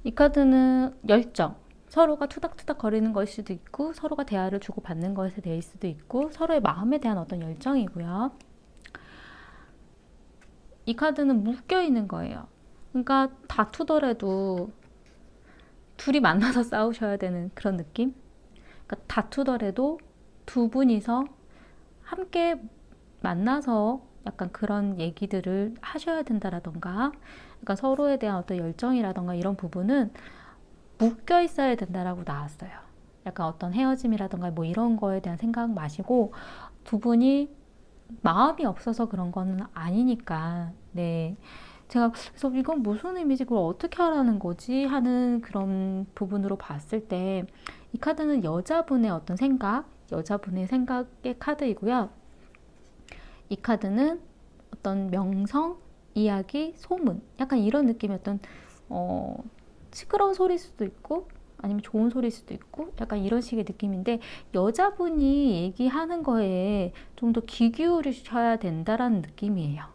이 카드는 열정. 서로가 투닥투닥 거리는 것일 수도 있고, 서로가 대화를 주고받는 것에 대할 수도 있고, 서로의 마음에 대한 어떤 열정이고요. 이 카드는 묶여 있는 거예요. 그러니까 다투더라도 둘이 만나서 싸우셔야 되는 그런 느낌? 그러니까 다투더라도 두 분이서 함께 만나서 약간 그런 얘기들을 하셔야 된다라던가, 그러니까 서로에 대한 어떤 열정이라던가 이런 부분은 묶여 있어야 된다라고 나왔어요. 약간 어떤 헤어짐이라던가 뭐 이런 거에 대한 생각 마시고, 두 분이 마음이 없어서 그런 거는 아니니까. 네. 제가 그래서 이건 무슨 의미지, 그걸 어떻게 하라는 거지 하는 그런 부분으로 봤을 때, 이 카드는 여자분의 어떤 생각, 여자분의 생각의 카드이고요. 이 카드는 어떤 명성, 이야기, 소문, 약간 이런 느낌의 어떤 시끄러운 소리일 수도 있고, 아니면 좋은 소리일 수도 있고, 약간 이런 식의 느낌인데, 여자분이 얘기하는 거에 좀 더 귀 기울이셔야 된다라는 느낌이에요.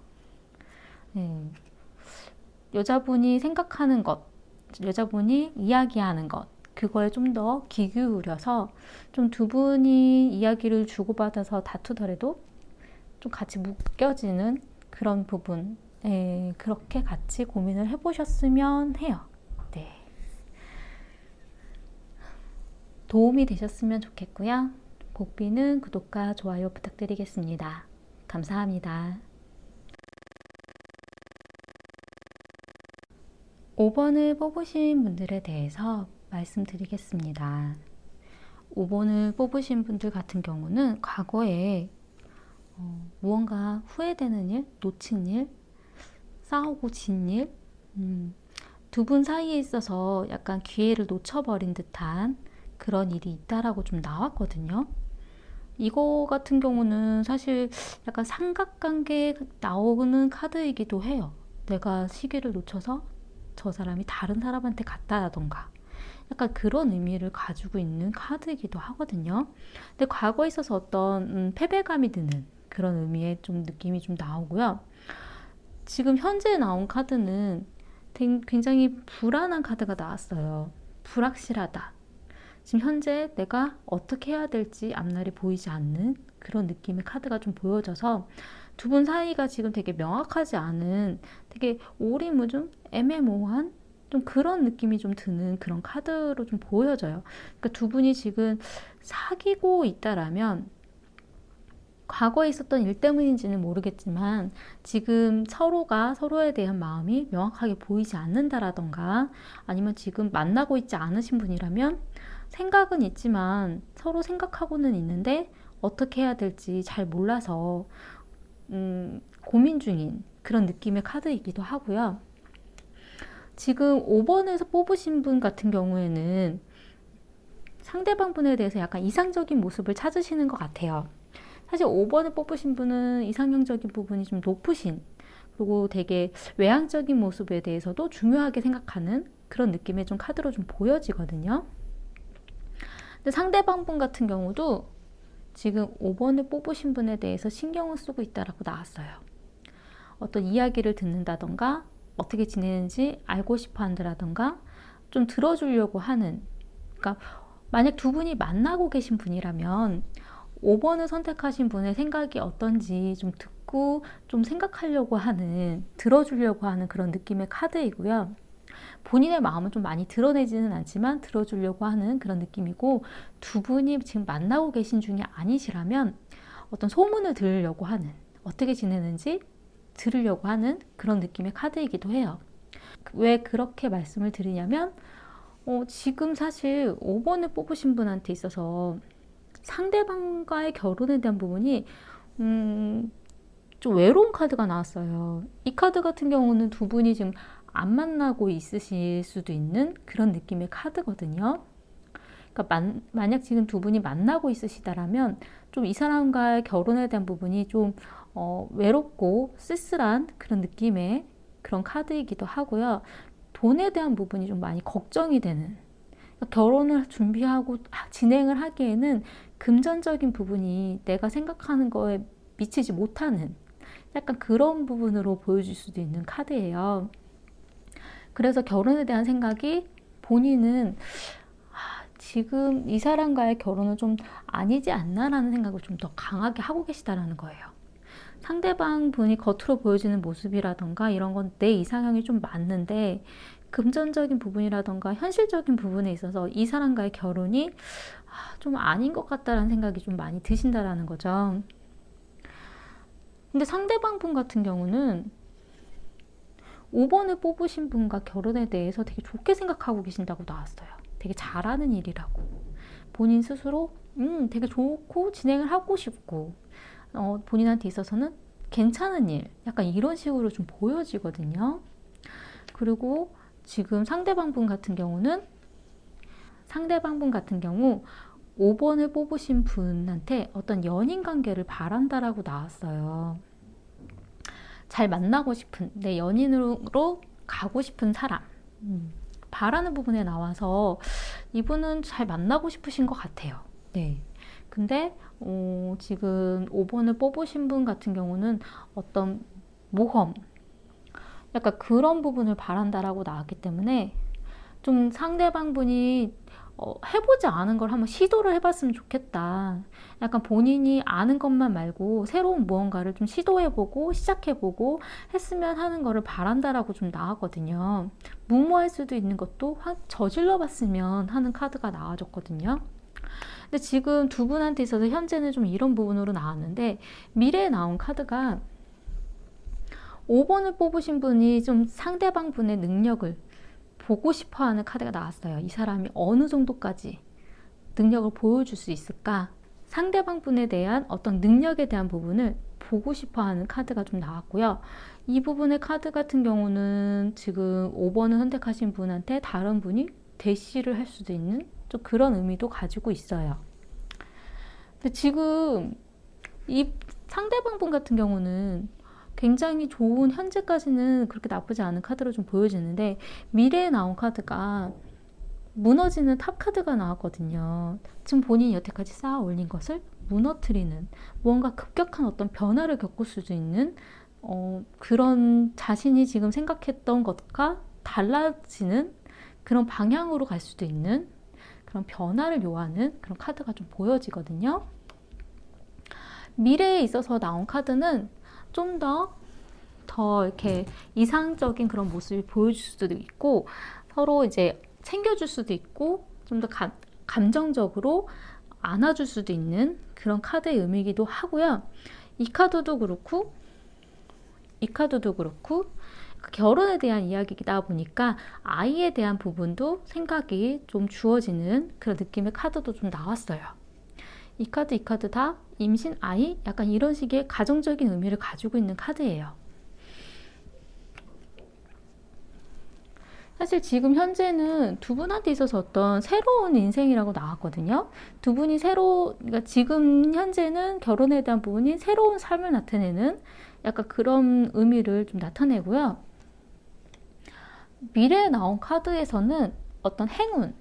네. 여자분이 생각하는 것, 여자분이 이야기하는 것, 그거에 좀 더 귀 기울여서 좀 두 분이 이야기를 주고받아서 다투더라도 좀 같이 묶여지는 그런 부분, 네, 그렇게 같이 고민을 해보셨으면 해요. 네. 도움이 되셨으면 좋겠고요. 복비는 구독과 좋아요 부탁드리겠습니다. 감사합니다. 5번을 뽑으신 분들에 대해서 말씀드리겠습니다. 5번을 뽑으신 분들 같은 경우는 과거에 무언가 후회되는 일, 놓친 일, 싸우고 진 일, 두 분 사이에 있어서 약간 기회를 놓쳐버린 듯한 그런 일이 있다라고 좀 나왔거든요. 이거 같은 경우는 사실 약간 삼각관계 나오는 카드이기도 해요. 내가 시기를 놓쳐서 저 사람이 다른 사람한테 갔다라던가, 약간 그런 의미를 가지고 있는 카드이기도 하거든요. 근데 과거에 있어서 어떤 패배감이 드는 그런 의미의 좀 느낌이 좀 나오고요. 지금 현재 나온 카드는 굉장히 불안한 카드가 나왔어요. 불확실하다. 지금 현재 내가 어떻게 해야 될지 앞날이 보이지 않는 그런 느낌의 카드가 좀 보여져서, 두 분 사이가 지금 되게 명확하지 않은, 되게 오리무중 애매모호한 좀 그런 느낌이 좀 드는 그런 카드로 좀 보여져요. 그러니까 두 분이 지금 사귀고 있다라면 과거에 있었던 일 때문인지는 모르겠지만, 지금 서로가 서로에 대한 마음이 명확하게 보이지 않는다라던가, 아니면 지금 만나고 있지 않으신 분이라면 생각은 있지만 서로 생각하고는 있는데 어떻게 해야 될지 잘 몰라서 고민 중인 그런 느낌의 카드이기도 하고요. 지금 5번에서 뽑으신 분 같은 경우에는 상대방 분에 대해서 약간 이상적인 모습을 찾으시는 것 같아요. 사실 5번을 뽑으신 분은 이상형적인 부분이 좀 높으신 그리고 되게 외향적인 모습에 대해서도 중요하게 생각하는 그런 느낌의 좀 카드로 좀 보여지거든요. 근데 상대방 분 같은 경우도 지금 5번을 뽑으신 분에 대해서 신경을 쓰고 있다라고 나왔어요. 어떤 이야기를 듣는다던가 어떻게 지내는지 알고 싶어 한다던가 좀 들어주려고 하는, 그러니까 만약 두 분이 만나고 계신 분이라면 5번을 선택하신 분의 생각이 어떤지 좀 듣고 좀 생각하려고 하는, 들어주려고 하는 그런 느낌의 카드이고요. 본인의 마음은 좀 많이 드러내지는 않지만 들어주려고 하는 그런 느낌이고, 두 분이 지금 만나고 계신 중이 아니시라면 어떤 소문을 들으려고 하는, 어떻게 지내는지 들으려고 하는 그런 느낌의 카드이기도 해요. 왜 그렇게 말씀을 드리냐면 지금 사실 5번을 뽑으신 분한테 있어서 상대방과의 결혼에 대한 부분이 좀 외로운 카드가 나왔어요. 이 카드 같은 경우는 두 분이 지금 안 만나고 있으실 수도 있는 그런 느낌의 카드거든요. 그러니까 만약 지금 두 분이 만나고 있으시다라면 좀 이 사람과의 결혼에 대한 부분이 좀 외롭고 쓸쓸한 그런 느낌의 그런 카드이기도 하고요. 돈에 대한 부분이 좀 많이 걱정이 되는, 그러니까 결혼을 준비하고 진행을 하기에는 금전적인 부분이 내가 생각하는 거에 미치지 못하는 약간 그런 부분으로 보여질 수도 있는 카드예요. 그래서 결혼에 대한 생각이 본인은 지금 이 사람과의 결혼은 좀 아니지 않나라는 생각을 좀 더 강하게 하고 계시다라는 거예요. 상대방 분이 겉으로 보여지는 모습이라던가 이런 건 내 이상형이 좀 맞는데 금전적인 부분이라던가 현실적인 부분에 있어서 이 사람과의 결혼이 좀 아닌 것 같다라는 생각이 좀 많이 드신다라는 거죠. 근데 상대방 분 같은 경우는 5번을 뽑으신 분과 결혼에 대해서 되게 좋게 생각하고 계신다고 나왔어요. 되게 잘하는 일이라고. 본인 스스로 되게 좋고 진행을 하고 싶고 본인한테 있어서는 괜찮은 일, 약간 이런 식으로 좀 보여지거든요. 그리고 지금 상대방 분 같은 경우 5번을 뽑으신 분한테 어떤 연인 관계를 바란다라고 나왔어요. 잘 만나고 싶은, 내 연인으로 가고 싶은 사람, 바라는 부분에 나와서 이분은 잘 만나고 싶으신 것 같아요. 네. 근데 지금 5번을 뽑으신 분 같은 경우는 어떤 모험, 약간 그런 부분을 바란다라고 나왔기 때문에 좀 상대방 분이 해보지 않은 걸 한번 시도를 해봤으면 좋겠다. 약간 본인이 아는 것만 말고 새로운 무언가를 좀 시도해보고 시작해보고 했으면 하는 거를 바란다라고 좀 나왔거든요. 무모할 수도 있는 것도 저질러봤으면 하는 카드가 나와줬거든요. 근데 지금 두 분한테 있어서 현재는 좀 이런 부분으로 나왔는데, 미래에 나온 카드가 5번을 뽑으신 분이 좀 상대방 분의 능력을 보고 싶어 하는 카드가 나왔어요. 이 사람이 어느 정도까지 능력을 보여줄 수 있을까? 상대방 분에 대한 어떤 능력에 대한 부분을 보고 싶어 하는 카드가 좀 나왔고요. 이 부분의 카드 같은 경우는 지금 5번을 선택하신 분한테 다른 분이 대시를 할 수도 있는 좀 그런 의미도 가지고 있어요. 근데 지금 이 상대방 분 같은 경우는 굉장히 좋은, 현재까지는 그렇게 나쁘지 않은 카드로 좀 보여지는데, 미래에 나온 카드가 무너지는 탑 카드가 나왔거든요. 지금 본인이 여태까지 쌓아 올린 것을 무너뜨리는, 뭔가 급격한 어떤 변화를 겪을 수도 있는 그런 자신이 지금 생각했던 것과 달라지는 그런 방향으로 갈 수도 있는 그런 변화를 요하는 그런 카드가 좀 보여지거든요. 미래에 있어서 나온 카드는 좀 더 이렇게 이상적인 그런 모습을 보여줄 수도 있고, 서로 이제 챙겨줄 수도 있고, 좀 더 감정적으로 안아줄 수도 있는 그런 카드의 의미이기도 하고요. 이 카드도 그렇고 결혼에 대한 이야기이다 보니까 아이에 대한 부분도 생각이 좀 주어지는 그런 느낌의 카드도 좀 나왔어요. 이 카드 다 임신, 아이, 약간 이런 식의 가정적인 의미를 가지고 있는 카드예요. 사실 지금 현재는 두 분한테 있어서 어떤 새로운 인생이라고 나왔거든요. 두 분이 그러니까 지금 현재는 결혼에 대한 부분이 새로운 삶을 나타내는 약간 그런 의미를 좀 나타내고요. 미래에 나온 카드에서는 어떤 행운,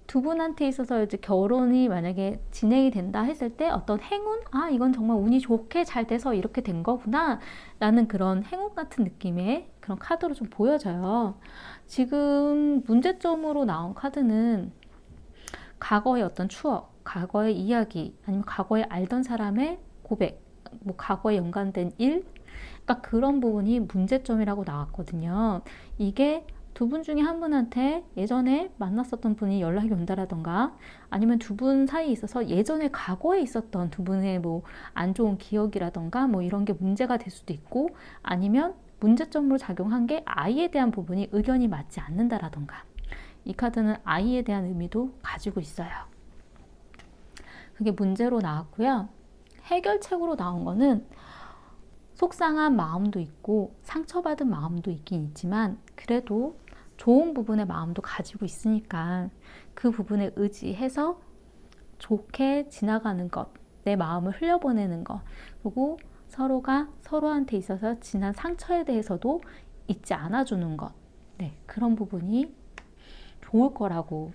두 분한테 있어서 이제 결혼이 만약에 진행이 된다 했을 때 어떤 행운? 아, 이건 정말 운이 좋게 잘 돼서 이렇게 된 거구나 라는 그런 행운 같은 느낌의 그런 카드로 좀 보여져요. 지금 문제점으로 나온 카드는 과거의 어떤 추억, 과거의 이야기, 아니면 과거에 알던 사람의 고백, 뭐 과거에 연관된 일, 그러니까 그런 부분이 문제점이라고 나왔거든요. 이게 두 분 중에 한 분한테 예전에 만났었던 분이 연락이 온다라던가 아니면 두 분 사이에 있어서 예전에 과거에 있었던 두 분의 뭐 안 좋은 기억이라던가 뭐 이런 게 문제가 될 수도 있고 아니면 문제점으로 작용한 게 아이에 대한 부분이 의견이 맞지 않는다라던가 이 카드는 아이에 대한 의미도 가지고 있어요. 그게 문제로 나왔고요. 해결책으로 나온 거는 속상한 마음도 있고 상처받은 마음도 있긴 있지만 그래도 좋은 부분의 마음도 가지고 있으니까 그 부분에 의지해서 좋게 지나가는 것, 내 마음을 흘려보내는 것, 그리고 서로가 서로한테 있어서 지난 상처에 대해서도 잊지 않아주는 것, 네, 그런 부분이 좋을 거라고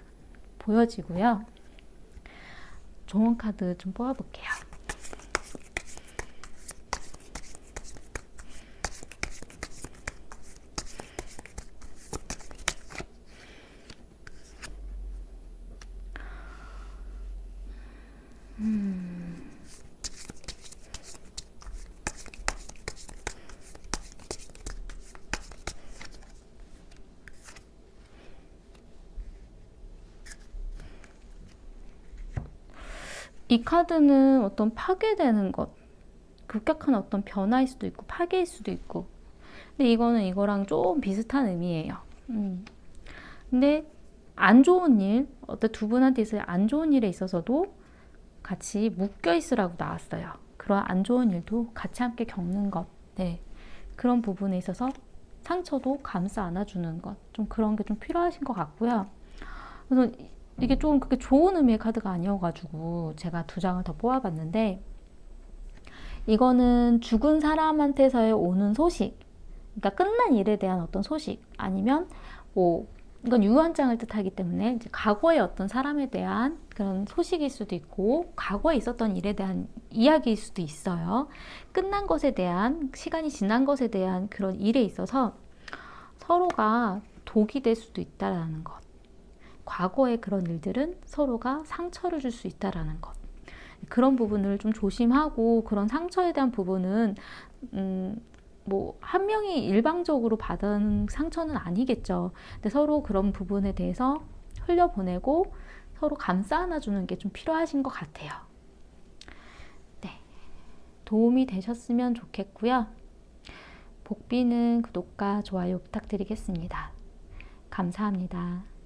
보여지고요. 좋은 카드 좀 뽑아볼게요. 이 카드는 어떤 파괴되는 것, 급격한 어떤 변화일 수도 있고 파괴일 수도 있고 근데 이거는 이거랑 좀 비슷한 의미예요. 근데 안 좋은 일, 어떤 두 분한테 있어야 안 좋은 일에 있어서도 같이 묶여 있으라고 나왔어요. 그런 안 좋은 일도 같이 함께 겪는 것, 네, 그런 부분에 있어서 상처도 감싸 안아주는 것, 좀 그런 게 좀 필요하신 것 같고요. 그래서 이게 좀 그렇게 좋은 의미의 카드가 아니어가지고 제가 두 장을 더 뽑아봤는데 이거는 죽은 사람한테서 오는 소식, 그러니까 끝난 일에 대한 어떤 소식 아니면 뭐 이건 유언장을 뜻하기 때문에 이제 과거의 어떤 사람에 대한 그런 소식일 수도 있고 과거에 있었던 일에 대한 이야기일 수도 있어요. 끝난 것에 대한 시간이 지난 것에 대한 그런 일에 있어서 서로가 독이 될 수도 있다라는 것. 과거의 그런 일들은 서로가 상처를 줄 수 있다라는 것. 그런 부분을 좀 조심하고 그런 상처에 대한 부분은 뭐 한 명이 일방적으로 받은 상처는 아니겠죠. 근데 서로 그런 부분에 대해서 흘려보내고 서로 감싸 안아주는 게 좀 필요하신 것 같아요. 네, 도움이 되셨으면 좋겠고요. 복비는 구독과 좋아요 부탁드리겠습니다. 감사합니다.